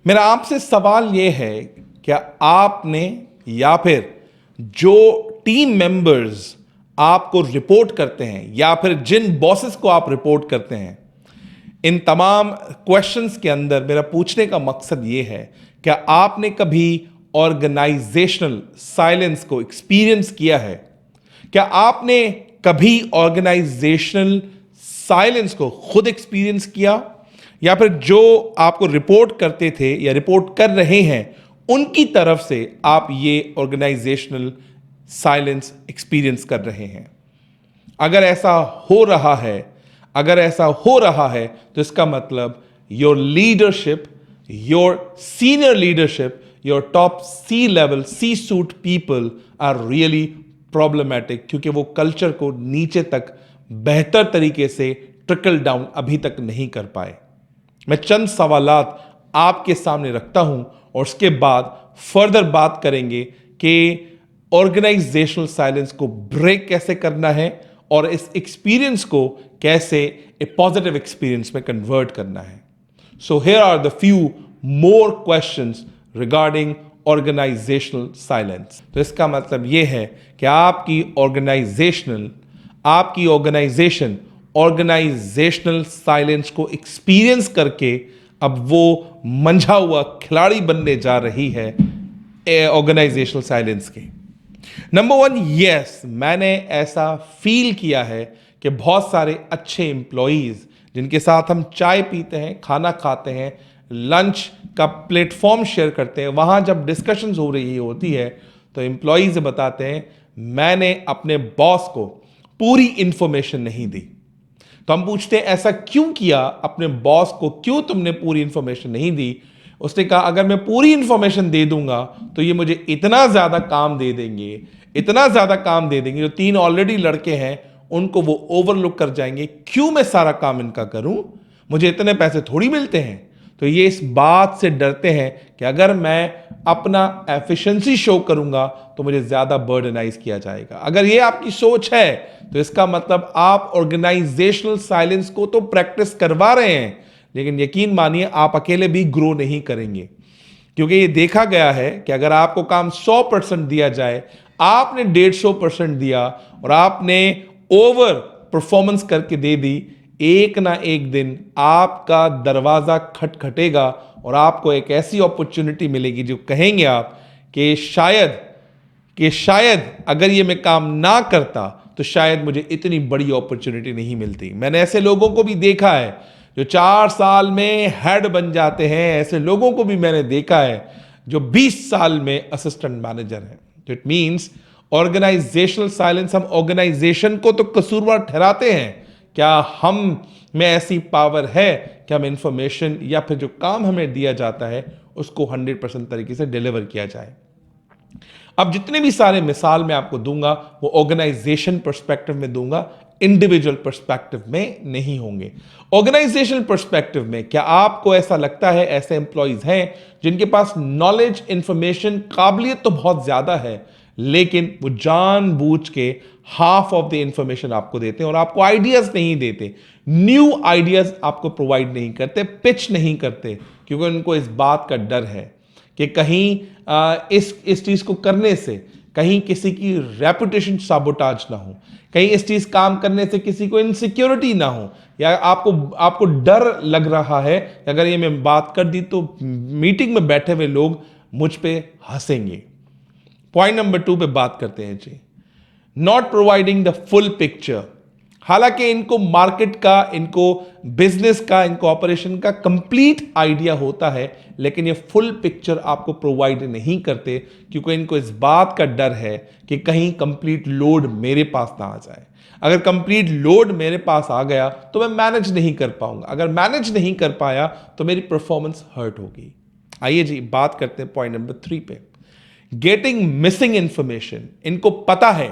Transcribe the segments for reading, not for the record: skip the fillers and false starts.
मेरा आपसे सवाल यह है, क्या आपने या फिर जो टीम मेंबर्स आपको रिपोर्ट करते हैं या फिर जिन बॉसेस को आप रिपोर्ट करते हैं, इन तमाम क्वेश्चंस के अंदर मेरा पूछने का मकसद यह है, क्या आपने कभी ऑर्गेनाइजेशनल साइलेंस को एक्सपीरियंस किया है? क्या आपने कभी ऑर्गेनाइजेशनल साइलेंस को खुद एक्सपीरियंस किया, या फिर जो आपको रिपोर्ट करते थे या रिपोर्ट कर रहे हैं उनकी तरफ से आप ये ऑर्गेनाइजेशनल साइलेंस एक्सपीरियंस कर रहे हैं? अगर ऐसा हो रहा है, तो इसका मतलब your leadership, your senior leadership, your top C level C suite people are really problematic, क्योंकि वो कल्चर को नीचे तक बेहतर तरीके से ट्रिकल डाउन अभी तक नहीं कर पाए। मैं चंद सवालात आपके सामने रखता हूं और उसके बाद फर्दर बात करेंगे कि ऑर्गेनाइजेशनल साइलेंस को ब्रेक कैसे करना है और इस एक्सपीरियंस को कैसे ए पॉजिटिव एक्सपीरियंस में कन्वर्ट करना है। So here are the few more questions regarding organisational silence. तो इसका मतलब यह है कि आपकी ऑर्गेनाइजेशनल साइलेंस को एक्सपीरियंस करके अब वो मंझा हुआ खिलाड़ी बनने जा रही है ऑर्गेनाइजेशनल साइलेंस के। नंबर वन, यस, मैंने ऐसा फील किया है कि बहुत सारे अच्छे एम्प्लॉयज जिनके साथ हम चाय पीते हैं, खाना खाते हैं, लंच का प्लेटफॉर्म शेयर करते हैं, वहां जब डिस्कशंस हो रही होती है तो एम्प्लॉयज बताते हैं मैंने अपने बॉस को पूरी इंफॉर्मेशन नहीं दी। तो हम पूछते हैं ऐसा क्यों किया, अपने बॉस को क्यों तुमने पूरी इंफॉर्मेशन नहीं दी? उसने कहा अगर मैं पूरी इंफॉर्मेशन दे दूंगा तो ये मुझे इतना ज्यादा काम दे देंगे, जो 3 ऑलरेडी लड़के हैं उनको वो ओवरलुक कर जाएंगे। क्यों मैं सारा काम इनका करूं, मुझे इतने पैसे थोड़ी मिलते हैं। तो ये इस बात से डरते हैं कि अगर मैं अपना एफिशिएंसी शो करूंगा तो मुझे ज्यादा बर्डनाइज किया जाएगा। अगर ये आपकी सोच है तो इसका मतलब आप ऑर्गेनाइजेशनल साइलेंस को तो प्रैक्टिस करवा रहे हैं, लेकिन यकीन मानिए आप अकेले भी ग्रो नहीं करेंगे, क्योंकि ये देखा गया है कि अगर आपको काम 100% दिया जाए, आपने 150% दिया और आपने ओवर परफॉर्मेंस करके दे दी, एक ना एक दिन आपका दरवाजा खटखटेगा और आपको एक ऐसी अपॉर्चुनिटी मिलेगी जो कहेंगे आप कि शायद अगर ये मैं काम ना करता तो शायद मुझे इतनी बड़ी अपॉर्चुनिटी नहीं मिलती। मैंने ऐसे लोगों को भी देखा है जो 4 साल में हेड बन जाते हैं, ऐसे लोगों को भी मैंने देखा है जो 20 साल में असिस्टेंट मैनेजर हैं। तो इट मींस ऑर्गेनाइजेशनल साइलेंस, हम ऑर्गेनाइजेशन को तो कसूरवार ठहराते हैं, क्या हम में ऐसी पावर है कि हम इंफॉर्मेशन या फिर जो काम हमें दिया जाता है उसको 100% तरीके से डिलीवर किया जाए? अब जितने भी सारे मिसाल मैं आपको दूंगा वो ऑर्गेनाइजेशन पर्सपेक्टिव में दूंगा, इंडिविजुअल पर्सपेक्टिव में नहीं होंगे। ऑर्गेनाइजेशनल पर्सपेक्टिव में क्या आपको ऐसा लगता है ऐसे एम्प्लॉयज हैं जिनके पास नॉलेज, इंफॉर्मेशन, काबिलियत तो बहुत ज्यादा है, लेकिन वो जानबूझ के हाफ ऑफ द इंफॉर्मेशन आपको देते हैं और आपको आइडियाज नहीं देते, न्यू आइडियाज आपको प्रोवाइड नहीं करते, पिच नहीं करते, क्योंकि उनको इस बात का डर है कि कहीं इस चीज को करने से कहीं किसी की रेपुटेशन साबोटाज ना हो, कहीं इस चीज काम करने से किसी को इनसिक्योरिटी ना हो, या आपको डर लग रहा है कि अगर ये मैं बात कर दी तो मीटिंग में बैठे हुए लोग मुझ पे हंसेंगे। पॉइंट नंबर 2 पे बात करते हैं जी, not providing the full picture. हालांकि इनको मार्केट का, इनको बिजनेस का, इनको ऑपरेशन का कंप्लीट आइडिया होता है, लेकिन ये फुल पिक्चर आपको प्रोवाइड नहीं करते, क्योंकि इनको इस बात का डर है कि कहीं कंप्लीट लोड मेरे पास ना आ जाए। अगर कंप्लीट लोड मेरे पास आ गया तो मैं मैनेज नहीं कर पाऊंगा, अगर मैनेज नहीं कर पाया तो मेरी परफॉर्मेंस हर्ट होगी। आइए जी बात करते हैं पॉइंट नंबर 3 पे, गेटिंग मिसिंग इंफॉर्मेशन। इनको पता है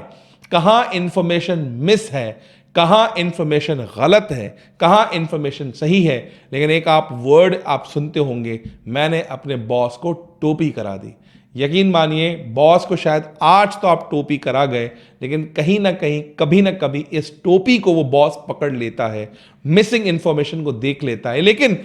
कहां इंफॉर्मेशन मिस है, कहां इंफॉर्मेशन गलत है, कहां इंफॉर्मेशन सही है, लेकिन एक आप वर्ड आप सुनते होंगे, मैंने अपने बॉस को टोपी करा दी। यकीन मानिए बॉस को शायद आज तो आप टोपी करा गए, लेकिन कहीं ना कहीं कभी ना कभी इस टोपी को वो बॉस पकड़ लेता है, मिसिंग इंफॉर्मेशन को देख लेता है। लेकिन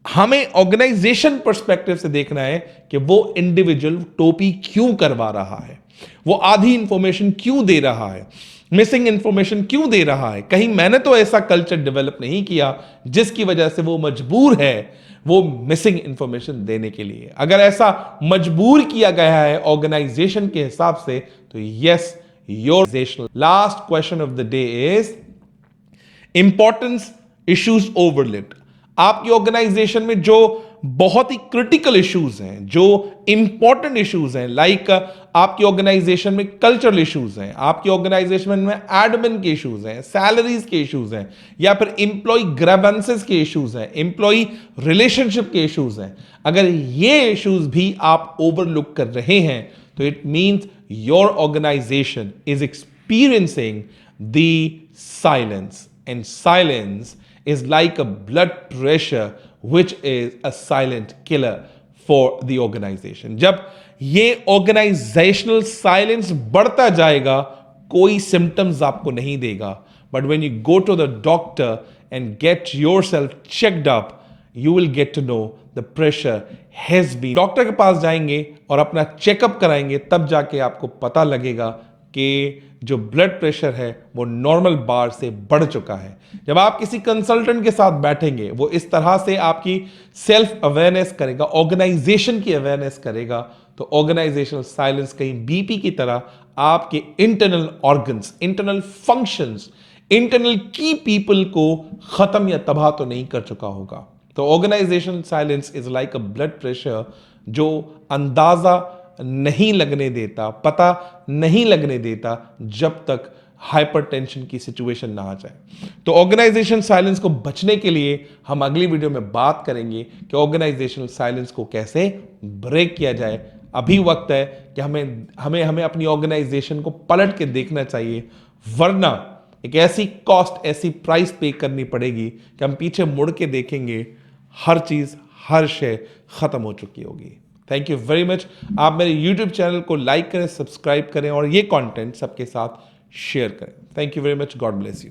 हमें ऑर्गेनाइजेशन पर्सपेक्टिव से देखना है कि वो इंडिविजुअल टोपी क्यों करवा रहा है, वो आधी इंफॉर्मेशन क्यों दे रहा है, मिसिंग इंफॉर्मेशन क्यों दे रहा है। कहीं मैंने तो ऐसा कल्चर डेवलप नहीं किया जिसकी वजह से वो मजबूर है वो मिसिंग इंफॉर्मेशन देने के लिए। अगर ऐसा मजबूर किया गया है ऑर्गेनाइजेशन के हिसाब से तो yes, your organisational. Last question of the day is importance issues overlapped. आपकी ऑर्गेनाइजेशन में जो बहुत ही क्रिटिकल इश्यूज हैं, जो इंपॉर्टेंट इश्यूज हैं, लाइक आपकी ऑर्गेनाइजेशन में कल्चरल इश्यूज हैं, आपकी ऑर्गेनाइजेशन में एडमिन के इश्यूज हैं, सैलरीज के इश्यूज हैं, या फिर इंप्लॉय ग्रेवेंसेस के इश्यूज हैं, इंप्लॉय रिलेशनशिप के इश्यूज हैं, अगर ये इश्यूज भी आप ओवरलुक कर रहे हैं तो it means your organisation is experiencing the silence, and silence is like a blood pressure which is a silent killer for the organization. जब ये organizational silence बढ़ता जाएगा कोई symptoms आपको नहीं देगा, but when you go to the doctor and get yourself checked up you will get to know the pressure has been. Doctor के पास जाएंगे और अपना चेकअप कराएंगे तब जाके आपको पता लगेगा कि जो ब्लड प्रेशर है वो नॉर्मल बार से बढ़ चुका है। जब आप किसी कंसल्टेंट के साथ बैठेंगे वो इस तरह से आपकी सेल्फ अवेयरनेस करेगा, ऑर्गेनाइजेशन की अवेयरनेस करेगा, तो ऑर्गेनाइजेशनल साइलेंस कहीं बीपी की तरह आपके internal organs, internal functions, internal की पीपल को खत्म या तबाह तो नहीं कर चुका होगा। तो organisational silence is like a blood pressure जो अंदाजा नहीं लगने देता, पता नहीं लगने देता जब तक हाइपरटेंशन की सिचुएशन ना आ जाए। तो ऑर्गेनाइजेशन साइलेंस को बचने के लिए हम अगली वीडियो में बात करेंगे कि ऑर्गेनाइजेशनल साइलेंस को कैसे ब्रेक किया जाए। अभी वक्त है कि हमें अपनी ऑर्गेनाइजेशन को पलट के देखना चाहिए, वरना एक ऐसी कॉस्ट, ऐसी प्राइस पे करनी पड़ेगी कि हम पीछे मुड़ के देखेंगे हर चीज, हर शय खत्म हो चुकी होगी। Thank you very much. आप मेरे YouTube चैनल को लाइक करें, सब्सक्राइब करें और ये कंटेंट सबके साथ शेयर करें। Thank you very much. God bless you.